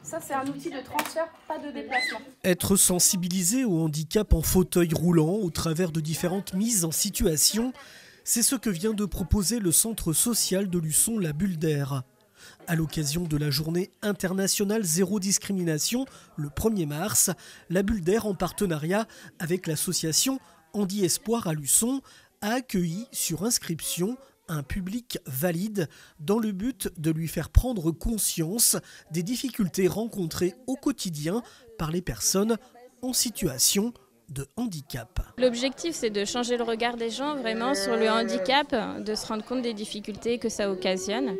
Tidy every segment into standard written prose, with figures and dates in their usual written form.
Ça, c'est un outil de transfert, pas de déplacement. Être sensibilisé au handicap en fauteuil roulant au travers de différentes mises en situation, c'est ce que vient de proposer le centre social de Luçon, la Bulle d'Air. À l'occasion de la journée internationale zéro discrimination, le 1er mars, la Bulle d'Air, en partenariat avec l'association Handi Espoir à Luçon, a accueilli sur inscription un public valide dans le but de lui faire prendre conscience des difficultés rencontrées au quotidien par les personnes en situation de handicap. L'objectif, c'est de changer le regard des gens vraiment sur le handicap, de se rendre compte des difficultés que ça occasionne.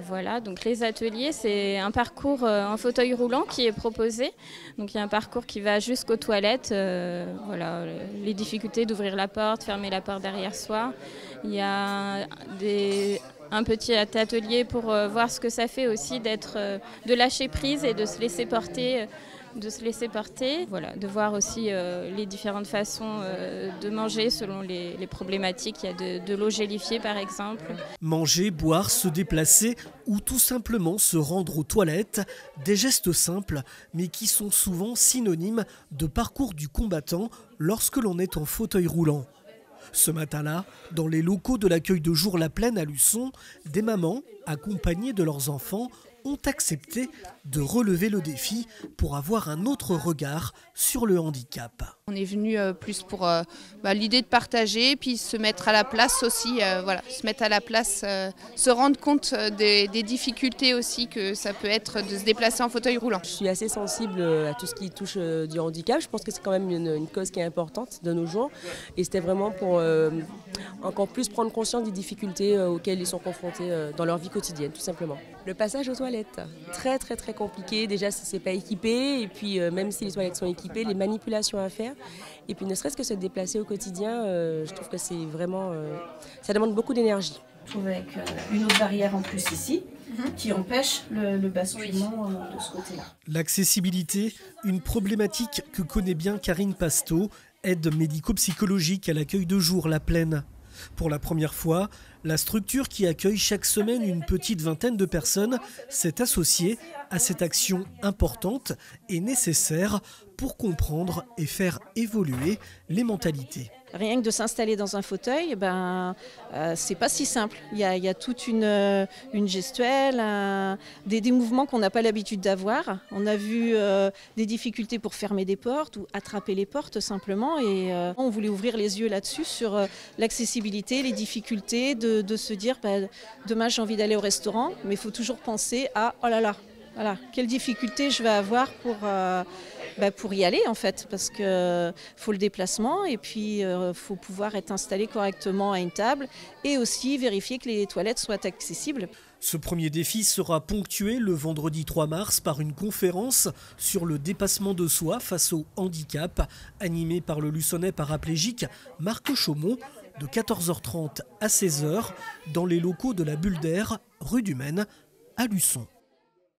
Voilà, donc les ateliers, c'est un parcours en fauteuil roulant qui est proposé. Donc il y a un parcours qui va jusqu'aux toilettes, voilà, les difficultés d'ouvrir la porte, fermer la porte derrière soi. Il y a un petit atelier pour voir ce que ça fait aussi de lâcher prise et de se laisser porter. Voilà, de voir aussi les différentes façons de manger selon les problématiques. Il y a de l'eau gélifiée par exemple. Manger, boire, se déplacer ou tout simplement se rendre aux toilettes, des gestes simples mais qui sont souvent synonymes de parcours du combattant lorsque l'on est en fauteuil roulant. Ce matin-là, dans les locaux de l'accueil de jour La Plaine à Luçon, des mamans, accompagnées de leurs enfants, ont accepté de relever le défi pour avoir un autre regard sur le handicap. On est venu plus pour l'idée de partager, puis se mettre à la place aussi, se mettre à la place, se rendre compte des difficultés aussi que ça peut être de se déplacer en fauteuil roulant. Je suis assez sensible à tout ce qui touche du handicap. Je pense que c'est quand même une cause qui est importante de nos jours. Et c'était vraiment pour encore plus prendre conscience des difficultés auxquelles ils sont confrontés dans leur vie quotidienne, tout simplement. Le passage aux toilettes, très très très compliqué. Déjà, si c'est pas équipé, et puis même si les toilettes sont équipées, les manipulations à faire. Et puis ne serait-ce que se déplacer au quotidien, je trouve que c'est vraiment, ça demande beaucoup d'énergie. Je trouve avec une autre barrière en plus ici, qui empêche le basculement de ce côté-là. L'accessibilité, une problématique que connaît bien Karine Pasto, aide médico-psychologique à l'accueil de jour La Plaine. Pour la première fois, la structure qui accueille chaque semaine une petite vingtaine de personnes s'est associée à cette action importante et nécessaire pour comprendre et faire évoluer les mentalités. Rien que de s'installer dans un fauteuil, c'est pas si simple. Il y a toute une gestuelle, des mouvements qu'on n'a pas l'habitude d'avoir. On a vu des difficultés pour fermer des portes ou attraper les portes simplement. Et on voulait ouvrir les yeux là-dessus sur l'accessibilité, les difficultés, de se dire demain j'ai envie d'aller au restaurant, mais il faut toujours penser à oh là là, voilà, quelle difficulté je vais avoir pour y aller en fait, parce que faut le déplacement et puis faut pouvoir être installé correctement à une table et aussi vérifier que les toilettes soient accessibles. Ce premier défi sera ponctué le vendredi 3 mars par une conférence sur le dépassement de soi face au handicap, animée par le Luçonnais paraplégique Marc Chaumont, de 14h30 à 16h dans les locaux de la Bulle d'Air, rue du Maine, à Luçon.